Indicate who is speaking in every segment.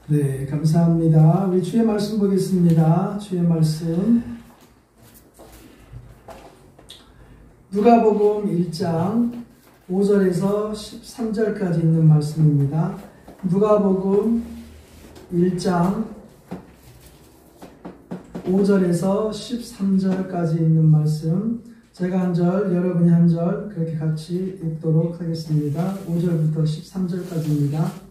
Speaker 1: 네, 감사합니다. 우리 주의 말씀 보겠습니다. 주의 말씀. 누가복음 1장 5절에서 13절까지 있는 말씀입니다. 누가복음 1장 5절에서 13절까지 있는 말씀. 제가 한 절, 여러분이 한 절, 그렇게 같이 읽도록 하겠습니다. 5절부터 13절까지입니다.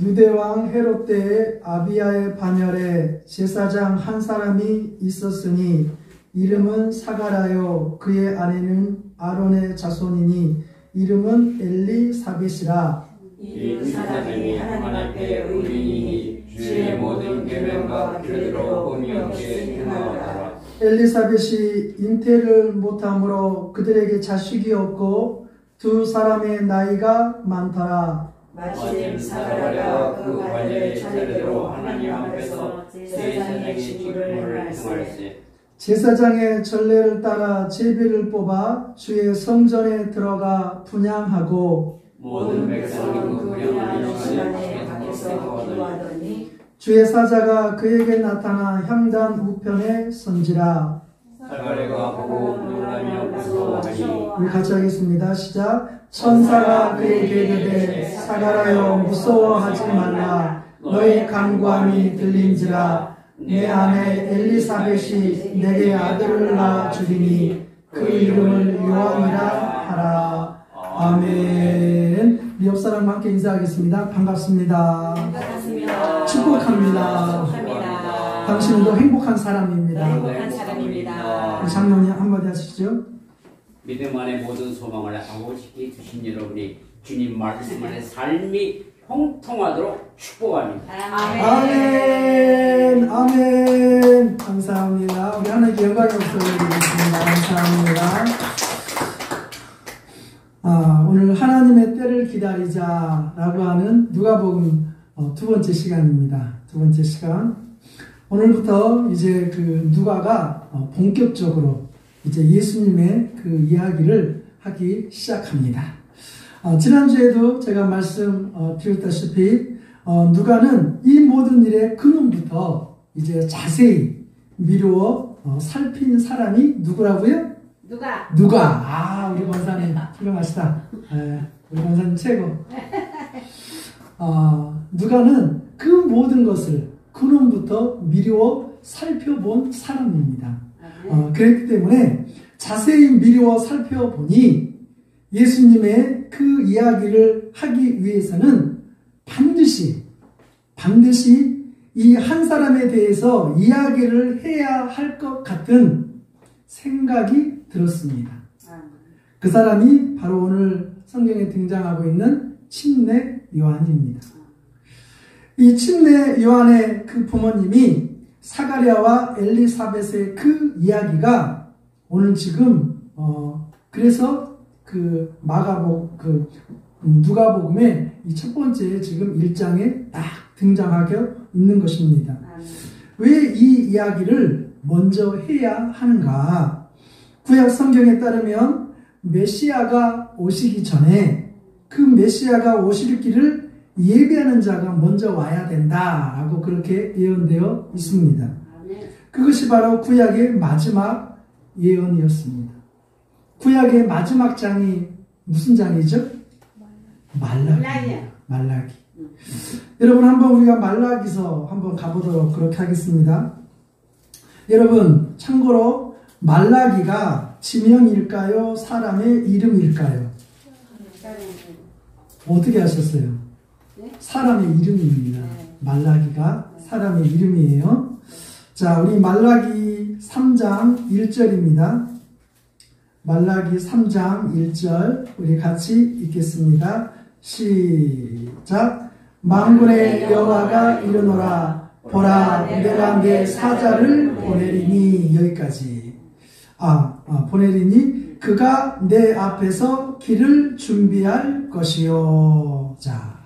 Speaker 1: 유대왕 헤롯 때에 아비야의 반열에 제사장 한 사람이 있었으니 이름은 사가랴요, 그의 아내는 아론의 자손이니 이름은 엘리사벳이라.
Speaker 2: 이 사람이 하나님 앞에 의인이니 주의 모든 계명과 규례대로 흠이 없이 행하더라.
Speaker 1: 엘리사벳이 잉태를 못함으로 그들에게 자식이 없고 두 사람의 나이가 많더라.
Speaker 2: 마침 사가랴가 그 관례의 차례대로 하나님 앞에서 제사장의 직분을 행할세.
Speaker 1: 제사장의 전례를 따라 제비를 뽑아 주의 성전에 들어가 분향하고
Speaker 2: 모든 백성은 그 분향하는 시간에 밖에서 기도하더니
Speaker 1: 주의 사자가 그에게 나타나 향단 우편에 선지라.
Speaker 2: 사가랴가 보고 놀라며 무서워하니.
Speaker 1: 우리 같이 하겠습니다. 시작. 천사가 그에게 이르되 사가랴여 무서워하지 말라. 너의 간구함이 들린지라. 내 아내 엘리사벳이 내게 아들을 낳아 주리니 그 이름을 요한이라 하라. 아멘. 우리 옆 사람 함께 인사하겠습니다. 반갑습니다.
Speaker 3: 반갑습니다.
Speaker 1: 축복합니다.
Speaker 3: 축복합니다.
Speaker 1: 당신도 행복한 사람입니다.
Speaker 3: 행복한 사람입니다.
Speaker 1: 우리 장로님 한마디 하시죠.
Speaker 4: 믿음 안에 모든 소망을 아버지께 두신 여러분이 주님 말씀 안에 삶이 형통하도록 축복합니다.
Speaker 1: 아멘. 아멘. 감사합니다. 우리 하나님께 영광의 목소리 드리겠습니다. 감사합니다. 오늘 하나님의 때를 기다리자라고 하는 누가복음 두 번째 시간입니다. 두 번째 시간. 오늘부터 이제 그 누가가 본격적으로 이제 예수님의 그 이야기를 하기 시작합니다. 지난주에도 제가 말씀 드렸다시피 누가는 이 모든 일의 근원부터 이제 자세히 미루어 살핀 사람이 누구라고요? 누가. 우리 권사님 훌륭하시다. 우리 권사님 최고. 누가는 그 모든 것을 근원부터 미루어 살펴본 사람입니다. 그렇기 때문에 자세히 미루어 살펴보니 예수님의 그 이야기를 하기 위해서는 반드시 이 한 사람에 대해서 이야기를 해야 할 것 같은 생각이 들었습니다. 그 사람이 바로 오늘 성경에 등장하고 있는 침례 요한입니다. 이 침례 요한의 그 부모님이 사가랴와 엘리사벳의 그 이야기가 오늘 지금 그래서 그 누가복음의 이 첫 번째 지금 1장에 딱 등장하게 있는 것입니다. 왜 이 이야기를 먼저 해야 하는가? 구약 성경에 따르면 메시아가 오시기 전에 그 메시아가 오실 길을 예비하는 자가 먼저 와야 된다라고 그렇게 예언되어 있습니다. 그것이 바로 구약의 마지막 예언이었습니다. 구약의 마지막 장이 무슨 장이죠? 말라기. 여러분 한번 우리가 말라기서 한번 가보도록 그렇게 하겠습니다. 여러분 참고로 말라기가 지명일까요? 사람의 이름일까요? 어떻게 하셨어요? 사람의 이름입니다. 말라기가 사람의 이름이에요. 자, 우리 말라기 3장 1절입니다. 말라기 3장 1절 우리 같이 읽겠습니다. 시작. 만군의 여호와가 이르노라 보라 내가 내 사자를 보내리니. 여기까지. 보내리니 그가 내 앞에서 길을 준비할 것이요. 자,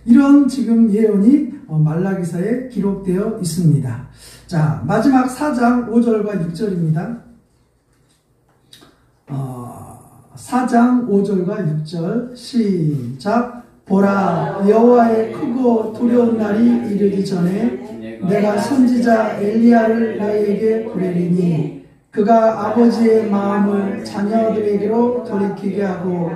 Speaker 1: 이런 지금 예언이 말라기서에 기록되어 있습니다. 자, 마지막 4장 5절과 6절입니다. 4장 5절과 6절 시작. 보라, 여호와의 크고 두려운 날이 이르기 전에 내가 선지자 엘리야를 너희에게 보내리니 그가 아버지의 마음을 자녀들에게로 돌이키게 하고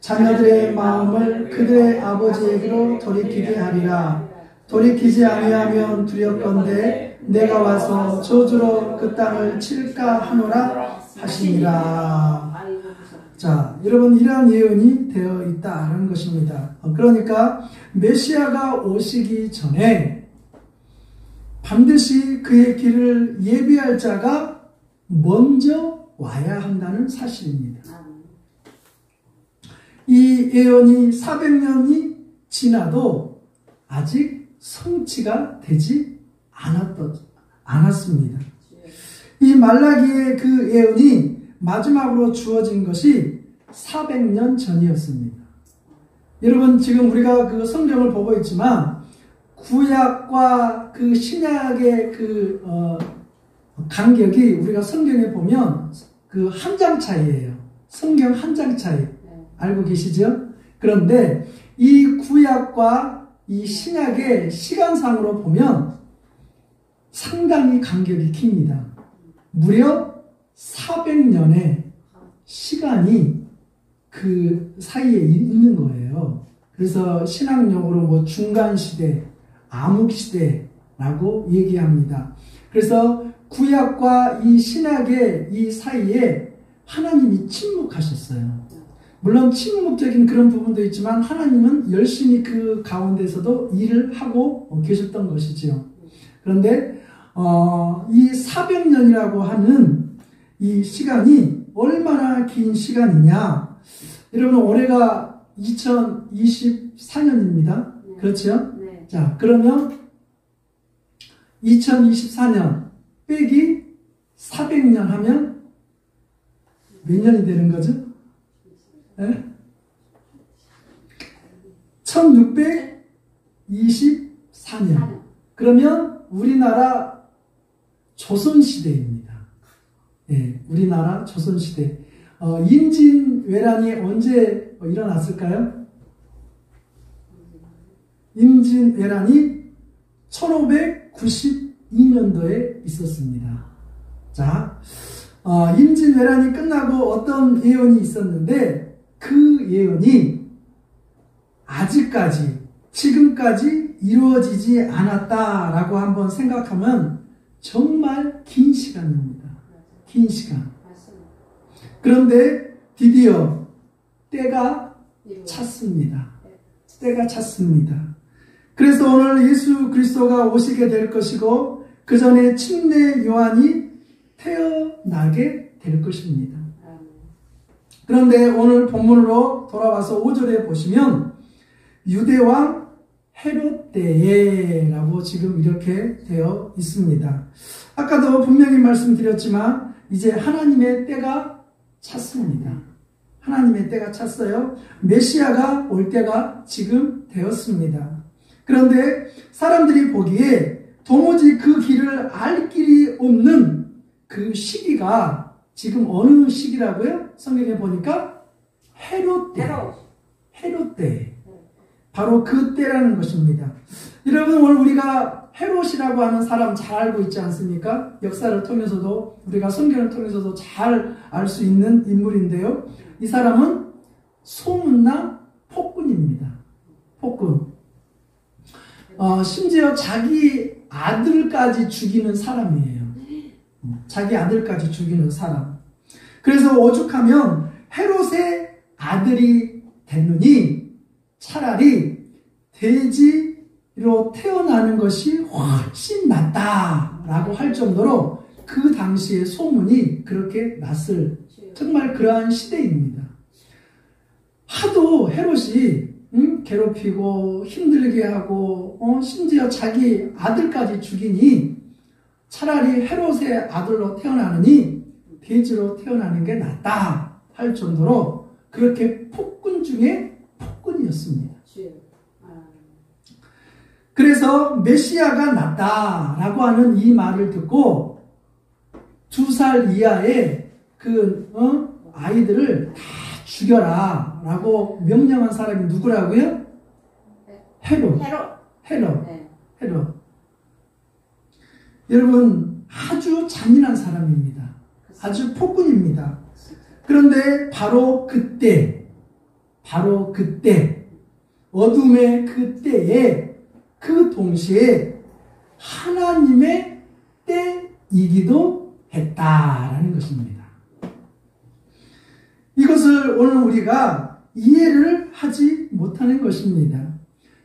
Speaker 1: 자녀들의 마음을 그들의 아버지에게로 돌이키게 하리라. 돌이키지 아니하면 두렵건대 내가 와서 저주로 그 땅을 칠까 하노라 하시니라. 자, 여러분, 이러한 예언이 되어 있다는 것입니다. 그러니까 메시아가 오시기 전에 반드시 그의 길을 예비할 자가 먼저 와야 한다는 사실입니다. 이 예언이 400년이 지나도 아직 성취가 되지 않았습니다. 이 말라기의 그 예언이 마지막으로 주어진 것이 400년 전이었습니다. 여러분, 지금 우리가 그 성경을 보고 있지만 구약과 그 신약의 그 간격이 우리가 성경에 보면 그 한 장 차이예요. 성경 한 장 차이. 알고 계시죠? 그런데 이 구약과 이 신약의 시간상으로 보면 상당히 간격이 깁니다. 무려 400년의 시간이 그 사이에 있는 거예요. 그래서 신학용어로 뭐 중간시대, 암흑시대라고 얘기합니다. 그래서 구약과 이 신약의 이 사이에 하나님이 침묵하셨어요. 물론 침묵적인 그런 부분도 있지만 하나님은 열심히 그 가운데서도 일을 하고 계셨던 것이지요. 그런데 이 400년이라고 하는 이 시간이 얼마나 긴 시간이냐. 여러분, 올해가 2024년입니다. 그렇죠?
Speaker 3: 네.
Speaker 1: 자, 그러면 2024년 빼기 400년 하면 몇 년이 되는 거죠? 네? 1624년. 그러면 우리나라 조선시대입니다. 예, 우리나라 조선시대. 임진왜란이 언제 일어났을까요? 임진왜란이 1592년도에 있었습니다. 자, 임진왜란이 끝나고 어떤 예언이 있었는데 그 예언이 아직까지 지금까지 이루어지지 않았다라고 한번 생각하면 정말 긴 시간입니다. 긴 시간. 그런데 드디어 때가 찼습니다. 때가 찼습니다. 그래서 오늘 예수 그리스도가 오시게 될 것이고 그 전에 침례 요한이 태어나게 될 것입니다. 그런데 오늘 본문으로 돌아와서 5절에 보시면 유대왕 헤롯 때에라고 지금 이렇게 되어 있습니다. 아까도 분명히 말씀드렸지만 이제 하나님의 때가 찼습니다. 하나님의 때가 찼어요. 메시아가 올 때가 지금 되었습니다. 그런데 사람들이 보기에 도무지 그 길을 알 길이 없는 그 시기가 지금 어느 시기라고요? 성경에 보니까 헤롯 때. 헤롯 때. 바로 그 때라는 것입니다. 여러분, 오늘 우리가 헤롯이라고 하는 사람 잘 알고 있지 않습니까? 역사를 통해서도 우리가 성경을 통해서도 잘 알 수 있는 인물인데요. 이 사람은 소문난 폭군입니다. 폭군. 심지어 자기 아들까지 죽이는 사람이에요. 자기 아들까지 죽이는 사람. 그래서 오죽하면 헤롯의 아들이 됐느니 차라리 돼지로 태어나는 것이 훨씬 낫다라고 할 정도로 그 당시의 소문이 그렇게 났을 정말 그러한 시대입니다. 하도 헤롯이 괴롭히고 힘들게 하고 심지어 자기 아들까지 죽이니 차라리 헤롯의 아들로 태어나느니 돼지로 태어나는 게 낫다 할 정도로 그렇게 폭군 중에 폭군이었습니다. 그래서 메시아가 낫다라고 하는 이 말을 듣고 2살 이하의 그 아이들을 다 죽여라 라고 명령한 사람이 누구라고요? 헤롯.
Speaker 3: 네.
Speaker 1: 헤롯. 여러분, 아주 잔인한 사람입니다. 아주 폭군입니다. 그런데 바로 그때, 어둠의 그때에, 그 동시에 하나님의 때이기도 했다라는 것입니다. 이것을 오늘 우리가 이해를 하지 못하는 것입니다.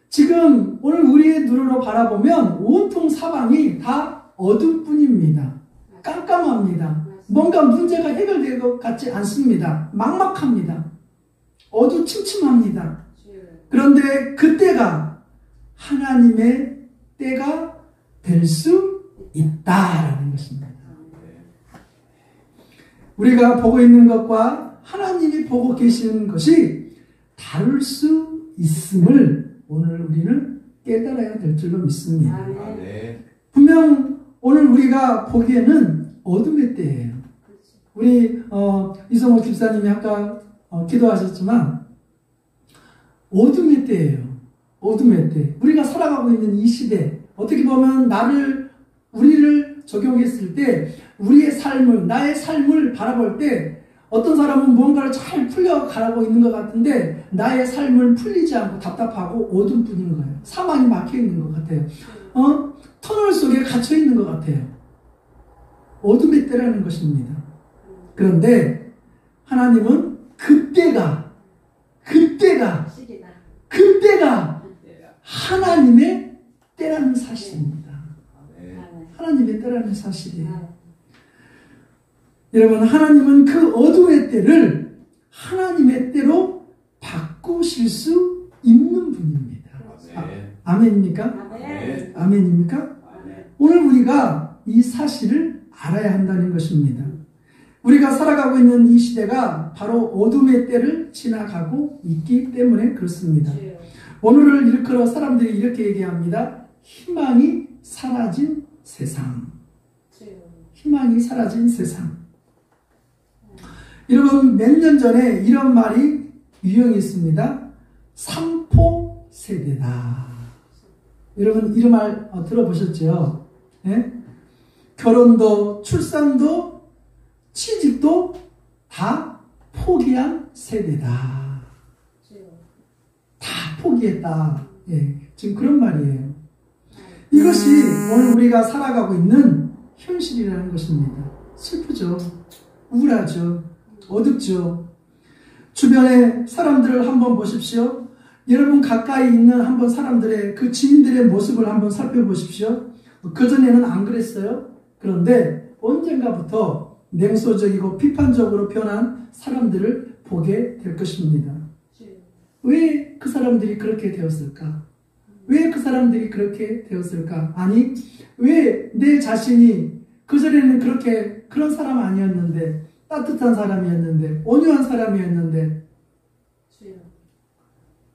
Speaker 1: 지금 오늘 우리의 눈으로 바라보면 온통 사방이 다 어둠뿐입니다. 깜깜합니다. 뭔가 문제가 해결될 것 같지 않습니다. 막막합니다. 어두침침합니다. 그런데 그때가 하나님의 때가 될 수 있다라는 것입니다. 우리가 보고 있는 것과 하나님이 보고 계시는 것이 다를 수 있음을 오늘 우리는 깨달아야 될 줄로 믿습니다. 분명 오늘 우리가 보기에는 어둠의 때예요. 우리 이성호 집사님이 아까 기도하셨지만 어둠의 때예요. 어둠의 때. 우리가 살아가고 있는 이 시대, 어떻게 보면 우리를 적용했을 때 우리의 삶을, 나의 삶을 바라볼 때 어떤 사람은 뭔가를 잘 풀려가고 있는 것 같은데 나의 삶은 풀리지 않고 답답하고 어둠뿐인 거예요. 사망이 막혀있는 것 같아요. 터널 속에 갇혀있는 것 같아요. 어둠의 때라는 것입니다. 그런데 하나님은 그때가 하나님의 때라는 사실입니다. 하나님의 때라는 사실이에요. 여러분, 하나님은 그 어둠의 때를 하나님의 때로 바꾸실 수 있는 분입니다. 아멘입니까? 아멘입니까? 오늘 우리가 이 사실을 알아야 한다는 것입니다. 우리가 살아가고 있는 이 시대가 바로 어둠의 때를 지나가고 있기 때문에 그렇습니다. 오늘을 일컬어 사람들이 이렇게 얘기합니다. 희망이 사라진 세상. 희망이 사라진 세상. 여러분, 몇 년 전에 이런 말이 유행했습니다. 삼포 세대다. 여러분, 이런 말 들어보셨죠? 네? 결혼도 출산도 취직도 다 포기한 세대다. 다 포기했다. 예, 지금 그런 말이에요. 이것이 오늘 우리가 살아가고 있는 현실이라는 것입니다. 슬프죠. 우울하죠. 어둡죠. 주변의 사람들을 한번 보십시오. 여러분 가까이 있는 한번 사람들의 그 지인들의 모습을 한번 살펴보십시오. 그전에는 안 그랬어요. 그런데 언젠가부터 냉소적이고 비판적으로 변한 사람들을 보게 될 것입니다. 왜 그 사람들이 그렇게 되었을까? 왜 그 사람들이 그렇게 되었을까? 아니, 왜 내 자신이 그전에는 그런 사람 아니었는데, 따뜻한 사람이었는데, 온유한 사람이었는데,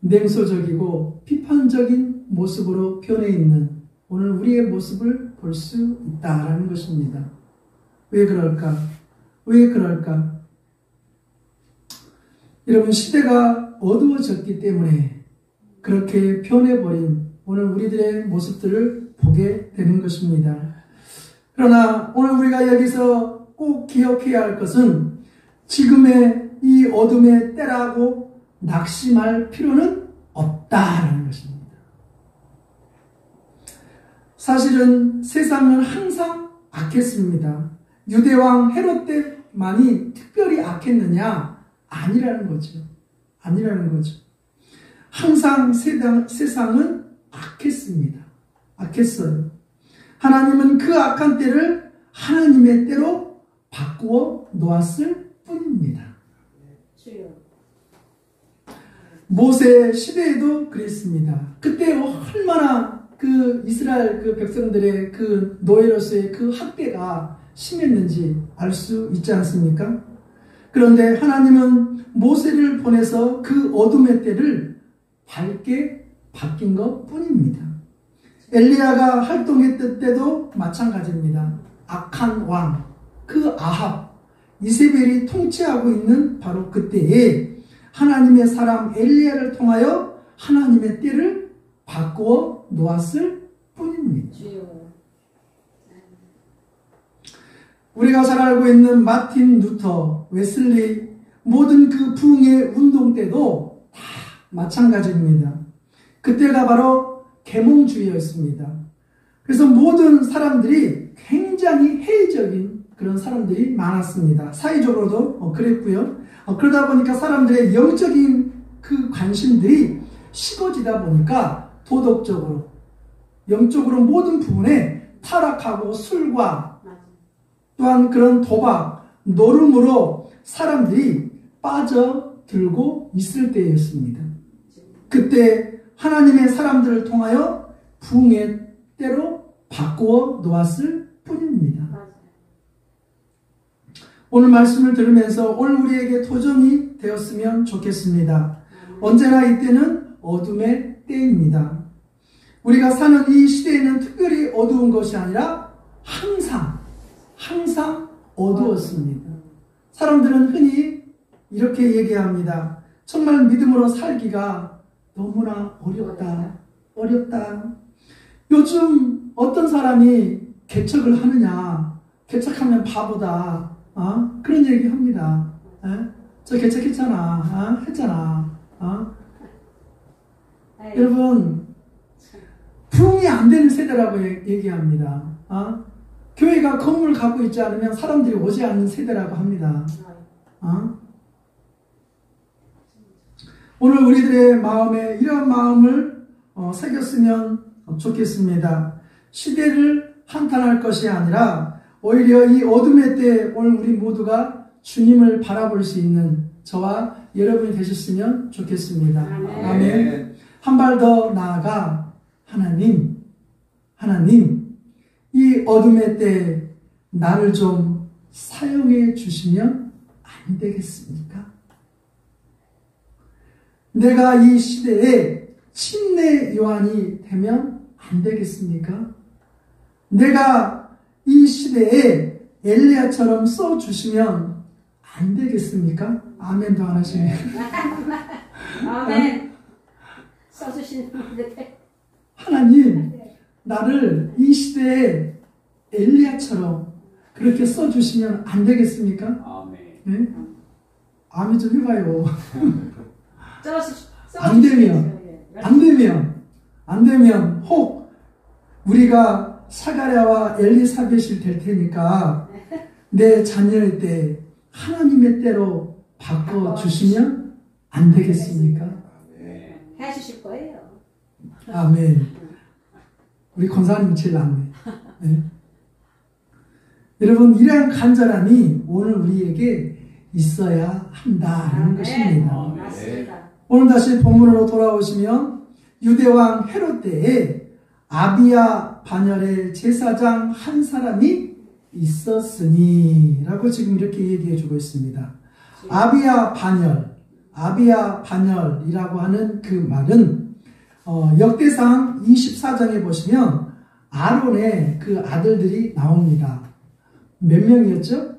Speaker 1: 냉소적이고 비판적인 모습으로 변해 있는 오늘 우리의 모습을 볼 수 있다라는 것입니다. 왜 그럴까? 왜 그럴까? 여러분, 시대가 어두워졌기 때문에 그렇게 변해버린 오늘 우리들의 모습들을 보게 되는 것입니다. 그러나 오늘 우리가 여기서 꼭 기억해야 할 것은 지금의 이 어둠의 때라고 낙심할 필요는 없다라는 것입니다. 사실은 세상은 항상 악했습니다. 유대왕 헤롯 때만이 특별히 악했느냐? 아니라는 거죠. 아니라는 거죠. 항상 세상은 악했습니다. 악했어요. 하나님은 그 악한 때를 하나님의 때로 바꾸어 놓았을 뿐입니다. 모세 시대에도 그랬습니다. 그때 얼마나 그 이스라엘 그 백성들의 그 노예로서의 그 학대가 심했는지 알 수 있지 않습니까? 그런데 하나님은 모세를 보내서 그 어둠의 때를 밝게 바뀐 것 뿐입니다. 엘리야가 활동했을 때도 마찬가지입니다. 악한 왕, 그 아합, 이세벨이 통치하고 있는 바로 그때에 하나님의 사람 엘리야를 통하여 하나님의 때를 바꾸어 놓았을 뿐입니다. 우리가 잘 알고 있는 마틴 루터, 웨슬리, 모든 그 부흥의 운동 때도 다 마찬가지입니다. 그때가 바로 계몽주의였습니다. 그래서 모든 사람들이 굉장히 회의적인 그런 사람들이 많았습니다. 사회적으로도 그랬고요. 그러다 보니까 사람들의 영적인 그 관심들이 식어지다 보니까 도덕적으로, 영적으로 모든 부분에 타락하고 술과 또한 그런 도박, 노름으로 사람들이 빠져들고 있을 때였습니다. 그때 하나님의 사람들을 통하여 부흥의 때로 바꾸어 놓았을 뿐입니다. 오늘 말씀을 들으면서 오늘 우리에게 도전이 되었으면 좋겠습니다. 언제나 이때는 어둠의 때입니다. 우리가 사는 이 시대에는 특별히 어두운 것이 아니라 항상 어두웠습니다. 사람들은 흔히 이렇게 얘기합니다. 정말 믿음으로 살기가 너무나 어렵다. 요즘 어떤 사람이 개척을 하느냐, 개척하면 바보다, 그런 얘기 합니다. 저 개척했잖아, 했잖아. 여러분, 부흥이 안 되는 세대라고 얘기합니다. 교회가 건물을 갖고 있지 않으면 사람들이 오지 않는 세대라고 합니다. 오늘 우리들의 마음에 이런 마음을 새겼으면 좋겠습니다. 시대를 한탄할 것이 아니라 오히려 이 어둠의 때 오늘 우리 모두가 주님을 바라볼 수 있는 저와 여러분이 되셨으면 좋겠습니다. 아멘. 한 발 더 나아가 하나님, 이 어둠의 때 나를 좀 사용해 주시면 안 되겠습니까? 내가 이 시대에 침례 요한이 되면 안 되겠습니까? 내가 이 시대에 엘리야처럼 써주시면 안 되겠습니까? 아멘도 안 하시네.
Speaker 3: 아멘. 써주시는데.
Speaker 1: 하나님, 나를 이 시대에 엘리야처럼 그렇게 써주시면 안 되겠습니까?
Speaker 4: 아멘.
Speaker 1: 네? 아멘 좀 해봐요. 안 되면 혹 우리가 사가랴와 엘리사벳이 될 테니까 내 자녀의 때 하나님의 때로 바꿔주시면 안 되겠습니까?
Speaker 3: 해주실 거예요.
Speaker 1: 아멘. 우리 권사님 제일 낫네. 네. 여러분, 이러한 간절함이 오늘 우리에게 있어야 한다는 것입니다.
Speaker 3: 맞습니다.
Speaker 1: 오늘 다시 본문으로 돌아오시면 유대왕 헤롯 때에 아비야 반열의 제사장 한 사람이 있었으니 라고 지금 이렇게 얘기해 주고 있습니다. 아비야 반열이라고 하는 그 말은 역대상 24장에 보시면 아론의 그 아들들이 나옵니다. 몇 명이었죠?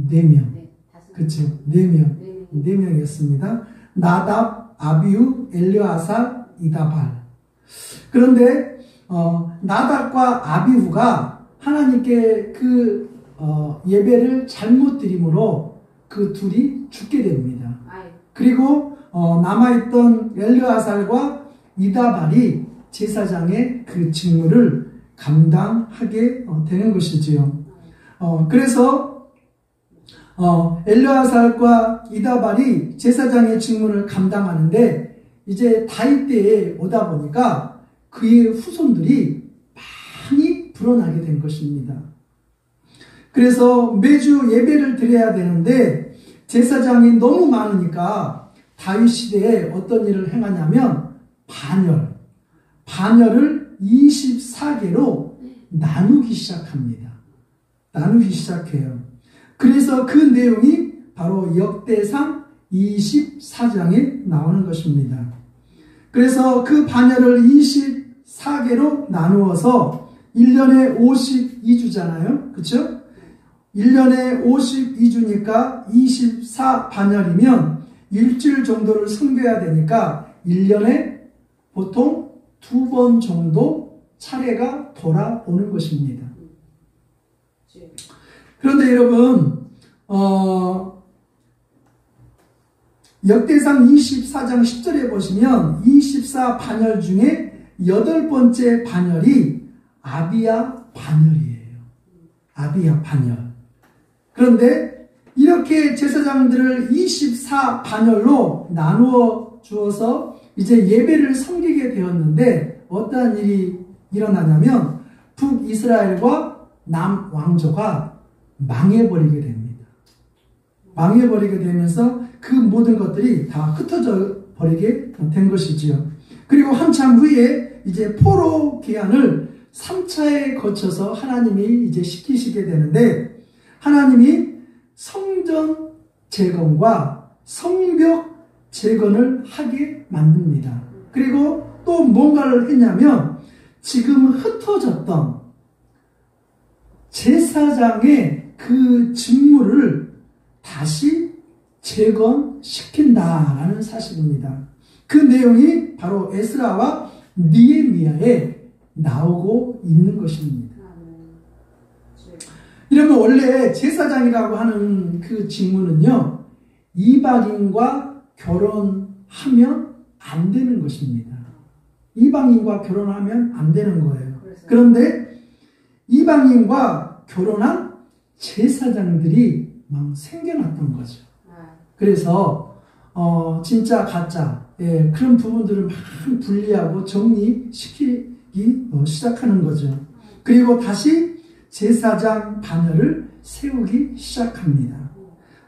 Speaker 1: 4명. 그렇죠. 4명. 4명이었습니다. 나답, 아비후, 엘르아살, 이다발. 그런데 나답과 아비후가 하나님께 그 예배를 잘못 드림으로 그 둘이 죽게 됩니다. 그리고 남아있던 엘르아살과 이다발이 제사장의 그 직무를 감당하게 되는 것이지요. 그래서 엘르아살과 이다발이 제사장의 직무를 감당하는데 이제 다윗 때에 오다 보니까 그의 후손들이 많이 불어나게 된 것입니다. 그래서 매주 예배를 드려야 되는데 제사장이 너무 많으니까 다윗 시대에 어떤 일을 행하냐면 반열을 24개로 나누기 시작합니다. 나누기 시작해요. 그래서 그 내용이 바로 역대상 24장에 나오는 것입니다. 그래서 그 반열을 24개로 나누어서 1년에 52주잖아요. 그렇죠? 1년에 52주니까 24반열이면 일주일 정도를 섬겨야 되니까 1년에 보통 2번 정도 차례가 돌아오는 것입니다. 그런데 여러분, 역대상 24장 10절에 보시면 24 반열 중에 8번째 반열이 아비야 반열이에요. 아비야 반열. 그런데 이렇게 제사장들을 24 반열로 나누어 주어서 이제 예배를 섬기게 되었는데 어떠한 일이 일어나냐면 북이스라엘과 남왕조가 망해버리게 됩니다. 망해버리게 되면서 그 모든 것들이 다 흩어져 버리게 된 것이지요. 그리고 한참 후에 이제 포로 기한을 3차에 거쳐서 하나님이 이제 시키시게 되는데 하나님이 성전 재건과 성벽 재건을 하게 만듭니다. 그리고 또 뭔가를 했냐면 지금 흩어졌던 제사장의 그 직무를 다시 재건시킨다라는 사실입니다. 그 내용이 바로 에스라와 느헤미야에 나오고 있는 것입니다. 이러면 원래 제사장이라고 하는 그 직무는요, 이방인과 결혼하면 안 되는 것입니다. 이방인과 결혼하면 안 되는 거예요. 그런데 이방인과 결혼한 제사장들이 막 생겨났던 거죠. 그래서 진짜 가짜 그런 부분들을 막 분리하고 정리시키기 시작하는 거죠. 그리고 다시 제사장 반열을 세우기 시작합니다.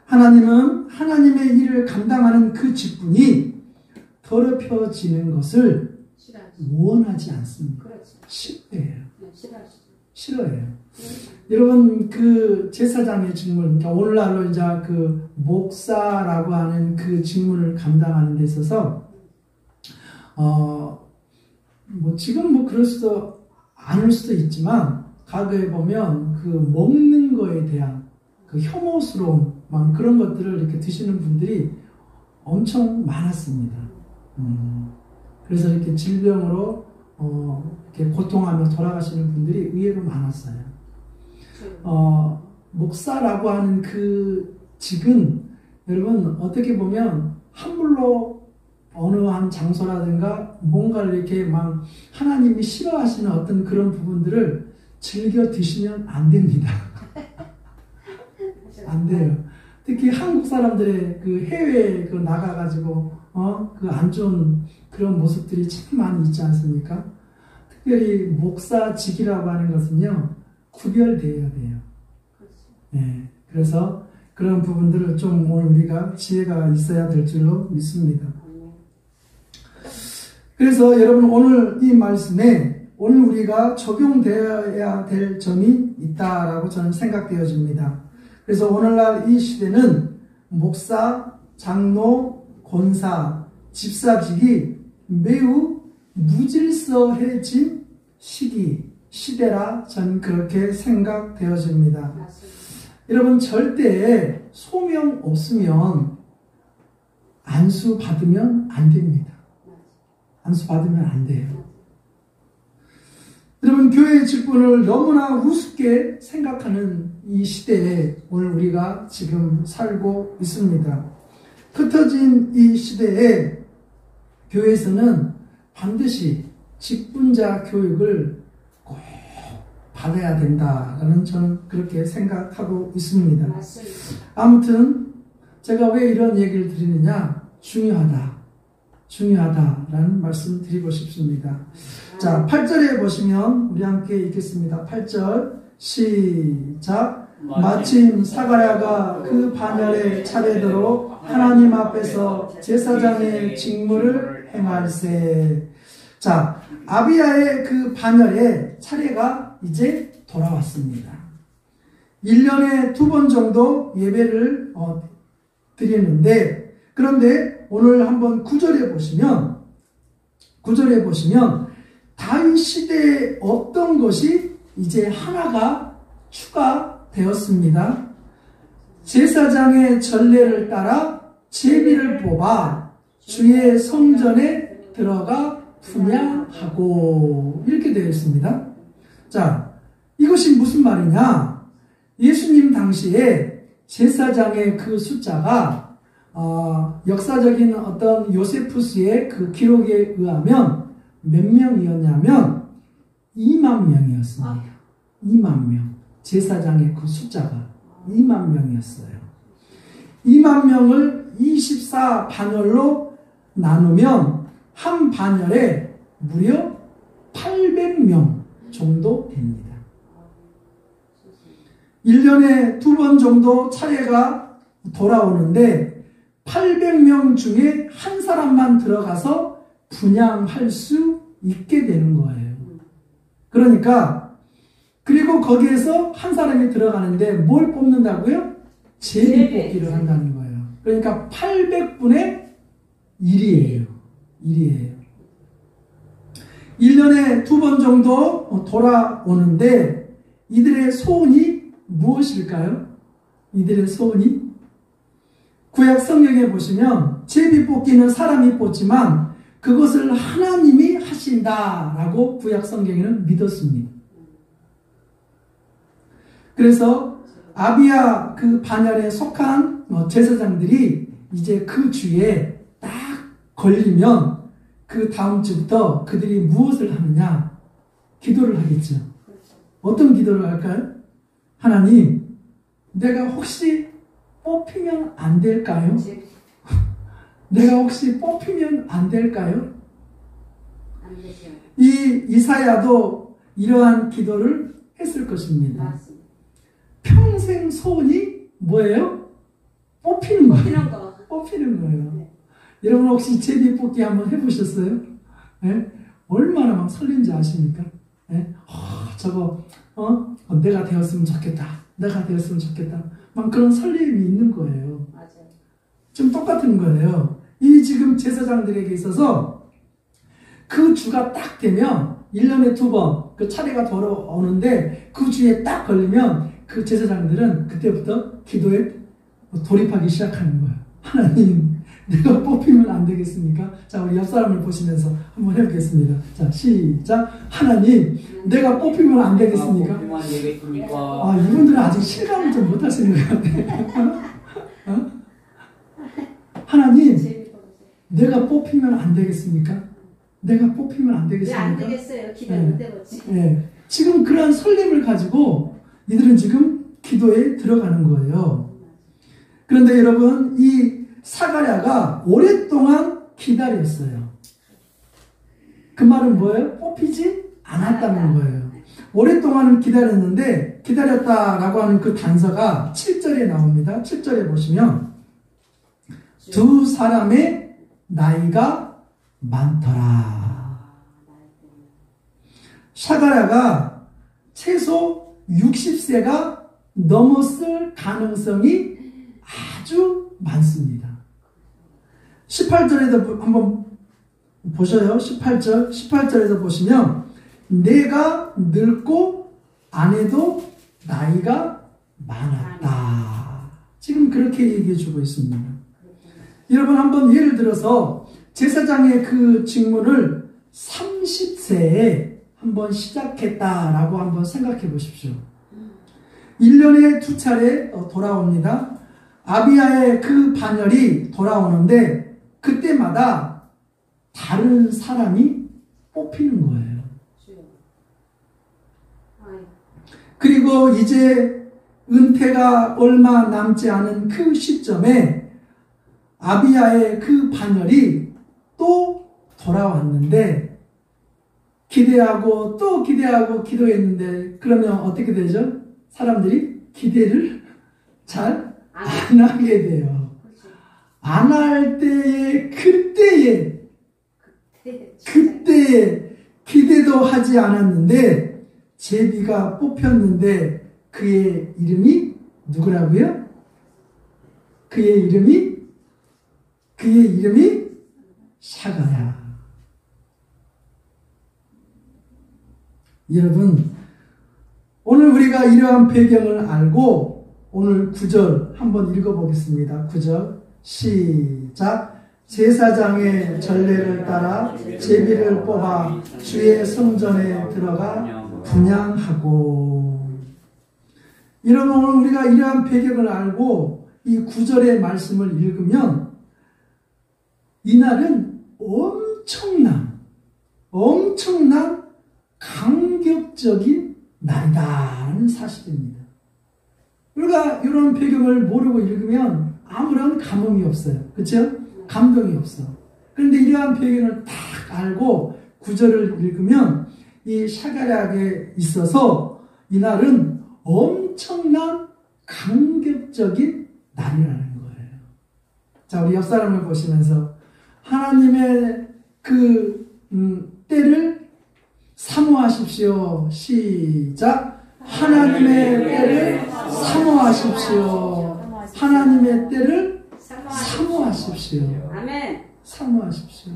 Speaker 1: 하나님은 하나님의 일을 감당하는 그 직분이 더럽혀지는 것을 원하지 않습니다. 싫어해요. 싫어해요. 여러분, 그 제사장의 직분, 그러니까 오늘날로 이제 그 목사라고 하는 그 직분을 감당하는 데 있어서, 뭐 지금 뭐 그럴 수도 않을 수도 있지만, 과거에 보면 그 먹는 거에 대한 그 혐오스러운 막 그런 것들을 이렇게 드시는 분들이 엄청 많았습니다. 그래서 이렇게 질병으로 이렇게 고통하며 돌아가시는 분들이 의외로 많았어요. 목사라고 하는 그 직은 여러분 어떻게 보면 함부로 어느 한 장소라든가 뭔가를 이렇게 막 하나님이 싫어하시는 어떤 그런 부분들을 즐겨 드시면 안 됩니다. 안 돼요. 특히 한국 사람들의 그 해외에 그 나가가지고 그 안 좋은 그런 모습들이 참 많이 있지 않습니까? 특별히 목사직이라고 하는 것은요 구별되어야 돼요. 네, 그래서 그런 부분들을 좀 오늘 우리가 지혜가 있어야 될 줄로 믿습니다. 그래서 여러분 오늘 이 말씀에 오늘 우리가 적용되어야 될 점이 있다라고 저는 생각되어집니다. 그래서 오늘날 이 시대는 목사, 장로, 권사, 집사직이 매우 무질서해진 시대라 저는 그렇게 생각되어집니다. 여러분 절대 소명 없으면 안수 받으면 안 됩니다. 안수 받으면 안 돼요. 여러분 교회의 직분을 너무나 우습게 생각하는 이 시대에 오늘 우리가 지금 살고 있습니다. 흩어진 이 시대에 교회에서는 반드시 직분자 교육을 꼭 받아야 된다라는 저는 그렇게 생각하고 있습니다. 아무튼 제가 왜 이런 얘기를 드리느냐, 중요하다라는 말씀 드리고 싶습니다. 자, 8절에 보시면 우리 함께 읽겠습니다. 8절 시작. 마침 사가랴가 그 반열의 차례대로 하나님 앞에서 제사장의 직무를 행할세. 자, 아비야의 그 반열의 차례가 이제 돌아왔습니다. 1년에 2번 정도 예배를 드리는데, 그런데 오늘 한번 9절에 보시면 다윗 시대에 없던 것이 이제 하나가 추가되었습니다. 제사장의 전례를 따라 제비를 뽑아 주의 성전에 들어가 분양하고 이렇게 되어 있습니다. 자, 이것이 무슨 말이냐? 예수님 당시에 제사장의 그 숫자가 역사적인 어떤 요세푸스의 그 기록에 의하면 몇 명이었냐면 2만 명이었습니다. 2만 명. 제사장의 그 숫자가 2만 명이었어요. 2만 명을 24 반열로 나누면 한 반열에 무려 800명 정도 됩니다. 1년에 2번 정도 차례가 돌아오는데 800명 중에 한 사람만 들어가서 분양할 수 있게 되는 거예요. 그러니까 그리고 거기에서 한 사람이 들어가는데 뭘 뽑는다고요? 제비뽑기를 한다는 거예요. 그러니까 800분의 1이에요. 1년에 2번 정도 돌아오는데 이들의 소원이 무엇일까요? 이들의 소원이? 구약 성경에 보시면 제비뽑기는 사람이 뽑지만 그것을 하나님이 하신다라고 구약 성경에는 믿었습니다. 그래서 아비야 그 반열에 속한 제사장들이 이제 그 주에 딱 걸리면 그 다음 주부터 그들이 무엇을 하느냐? 기도를 하겠죠. 어떤 기도를 할까요? 하나님, 내가 혹시 뽑히면 안 될까요? 내가 혹시 뽑히면 안 될까요?
Speaker 3: 안 되죠.
Speaker 1: 이 이사야도 이러한 기도를 했을 것입니다.
Speaker 3: 맞습니다.
Speaker 1: 평생 소원이 뭐예요? 뽑히는 거예요.
Speaker 3: 뽑히는 거.
Speaker 1: 뽑히는 거예요.
Speaker 3: 네.
Speaker 1: 여러분 혹시 제비뽑기 한번 해보셨어요? 네? 얼마나 막 설렌지 아십니까? 네? 저거 내가 되었으면 좋겠다. 내가 되었으면 좋겠다. 막 그런 설렘이 있는 거예요.
Speaker 3: 맞아요.
Speaker 1: 좀 똑같은 거예요. 이 지금 제사장들에게 있어서 그 주가 딱 되면 1년에 2번 그 차례가 돌아오는데 그 주에 딱 걸리면 그 제사장들은 그때부터 기도에 돌입하기 시작하는 거예요. 하나님, 내가 뽑히면 안 되겠습니까? 자, 우리 옆 사람을 보시면서 한번 해보겠습니다. 자, 시작. 하나님, 내가 뽑히면 안 되겠습니까?
Speaker 4: 뽑히면 안 되겠습니까?
Speaker 1: 이분들은 아직 실감을 좀 못 하시는 것 같아요. 하나님, 내가 뽑히면 안 되겠습니까? 내가 뽑히면 안 되겠습니까?
Speaker 3: 안 되겠어요. 기다리는데 뭐지?
Speaker 1: 네. 지금 그러한 설렘을 가지고 이들은 지금 기도에 들어가는 거예요. 그런데 여러분, 이 사가랴가 오랫동안 기다렸어요. 그 말은 뭐예요? 뽑히지 않았다는 거예요. 오랫동안 기다렸는데 기다렸다라고 하는 그 단서가 7절에 나옵니다. 7절에 보시면 두 사람의 나이가 많더라. 사가랴가 최소 60세가 넘었을 가능성이 아주 많습니다. 18절에도 한번 보셔요. 18절에서 보시면 내가 늙고 아내도 나이가 많았다. 지금 그렇게 얘기해 주고 있습니다. 여러분 한번 예를 들어서 제사장의 그 직무를 30세에 한번 시작했다라고 한번 생각해 보십시오. 1년에 2차례 돌아옵니다. 아비야의 그 반열이 돌아오는데 그때마다 다른 사람이 뽑히는 거예요. 그리고 이제 은퇴가 얼마 남지 않은 그 시점에 아비야의 그 반열이 또 돌아왔는데 기대하고 또 기대하고 기도했는데 그러면 어떻게 되죠? 사람들이 기대를 잘 안 하게 돼요. 안 할 때에 그때에 기대도 하지 않았는데 제비가 뽑혔는데 그의 이름이 누구라고요? 그의 이름이 사가랴. 여러분, 오늘 우리가 이러한 배경을 알고 오늘 9절 한번 읽어보겠습니다. 9절 시작. 제사장의 전례를 따라 제비를 뽑아 주의 성전에 들어가 분향하고. 이러면 오늘 우리가 이러한 배경을 알고 이 9절의 말씀을 읽으면 이날은 엄청난 감격적인 날이다라는 사실입니다. 우리가 이런 배경을 모르고 읽으면 아무런 감흥이 없어요. 그렇죠? 감동이 없어. 그런데 이러한 배경을 딱 알고 9절을 읽으면 이 샤가랴에 있어서 이날은 엄청난 감격적인 날이라는 거예요. 자, 우리 옆 사람을 보시면서 하나님의 그 때를 사모하십시오. 시작. 하나님의 때를 사모하십시오. 하나님의 때를 사모하십시오.
Speaker 3: 아멘.
Speaker 1: 사모하십시오.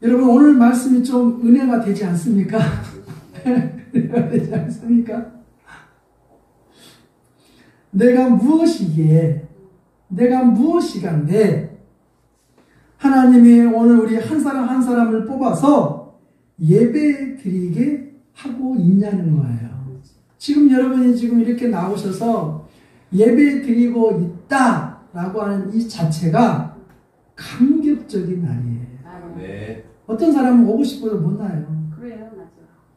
Speaker 1: 여러분, 오늘 말씀이 좀 은혜가 되지 않습니까? 은혜가 되지 않습니까? 내가 무엇이간데 하나님이 오늘 우리 한 사람 한 사람을 뽑아서 예배 드리게 하고 있냐는 거예요. 지금 여러분이 지금 이렇게 나오셔서 예배 드리고 있다라고 하는 이 자체가 감격적인 날이에요.
Speaker 2: 네.
Speaker 1: 어떤 사람은 오고 싶어도 못 나요.
Speaker 3: 그래요,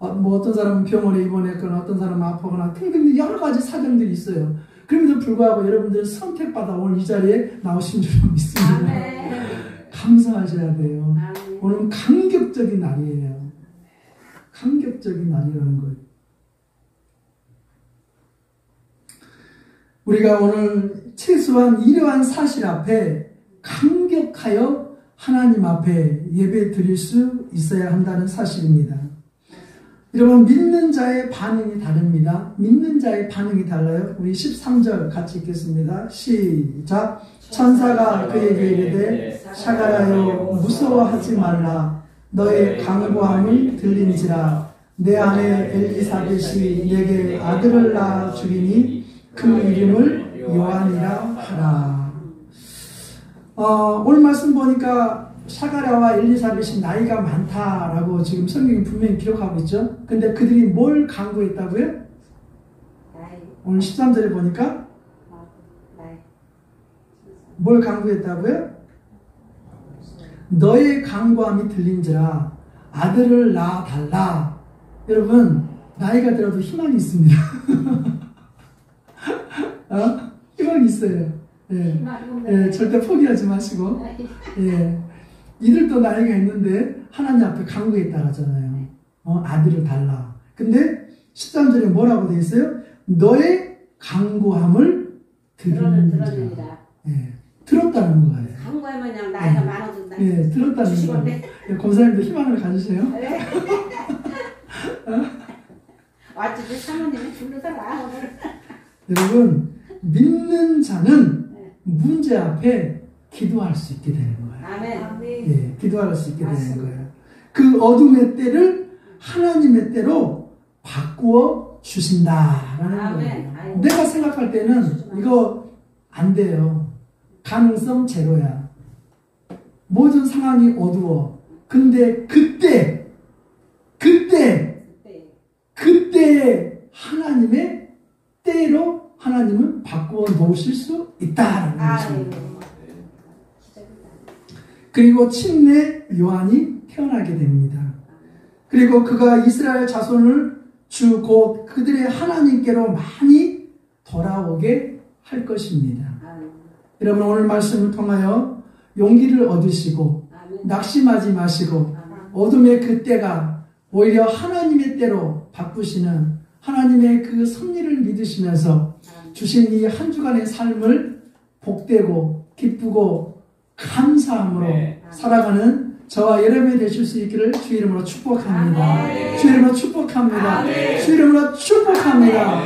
Speaker 3: 맞아.
Speaker 1: 뭐 어떤 사람은 병원에 입원했거나 어떤 사람은 아프거나 등등 여러 가지 사정들이 있어요. 그럼에도 불구하고 여러분들 선택받아 오늘 이 자리에 나오신 줄 믿습니다.
Speaker 3: 아멘.
Speaker 1: 감사하셔야 돼요.
Speaker 3: 아멘.
Speaker 1: 오늘은 감격적인 날이에요. 감격적인 날이라는 거예요. 우리가 오늘 최소한 이러한 사실 앞에 감격하여 하나님 앞에 예배 드릴 수 있어야 한다는 사실입니다. 여러분, 믿는 자의 반응이 다릅니다. 믿는 자의 반응이 달라요. 우리 13절 같이 읽겠습니다. 시작. 천사가 그에게 이르되 샤가랴여 무서워하지 말라. 너의 강구함을 들린지라. 내 아내 엘리사벳이 내게 아들을 낳아 주리니 그 이름을 요한이라 하라. 오늘 말씀 보니까 샤가랴와 엘리사벳이 나이가 많다라고 지금 성경이 분명히 기록하고 있죠. 근데 그들이 뭘 강구했다고요? 오늘 13절에 보니까 뭘 강구했다고요? 너의 강구함이 들린지라 아들을 낳아 달라. 여러분, 나이가 들어도 희망이 있습니다. 희망이 있어요. 예. 예, 절대 포기하지 마시고. 예. 이들도 나이가 있는데 하나님 앞에 강구했다 하잖아요. 아들을 달라. 근데 13절에 뭐라고 되어 있어요? 너의 강구함을 들으니라. 예. 들었다는 거예요.
Speaker 3: 강구하면 그냥 나이가 많아진다.
Speaker 1: 예, 들었다는 거예요. 예, 권사님도 희망을 가지세요.
Speaker 3: 어차피 사모님이 부르더라 오늘.
Speaker 1: 여러분, 믿는 자는 문제 앞에 기도할 수 있게 되는 거예요.
Speaker 3: 아멘.
Speaker 1: 예, 기도할 수 있게 되는 거예요. 그 어둠의 때를 하나님의 때로 바꾸어 주신다라는
Speaker 3: 아멘.
Speaker 1: 거예요. 내가 생각할 때는 이거 안 돼요. 가능성 제로야. 모든 상황이 어두워. 근데 그때 하나님의 때로 하나님은 바꾸어 놓으실 수 있다라는 것입니다. 그리고 침례 요한이 태어나게 됩니다. 그리고 그가 이스라엘 자손을 주 곧 그들의 하나님께로 많이 돌아오게 할 것입니다. 여러분, 오늘 말씀을 통하여 용기를 얻으시고 낙심하지 마시고 어둠의 그 때가 오히려 하나님의 때로 바꾸시는 하나님의 그 섭리를 믿으시면서 주신 이 한 주간의 삶을 복되고 기쁘고 감사함으로 살아가는 저와 여러분이 되실 수 있기를 주 이름으로 축복합니다. 주 이름으로 축복합니다. 주 이름으로 축복합니다.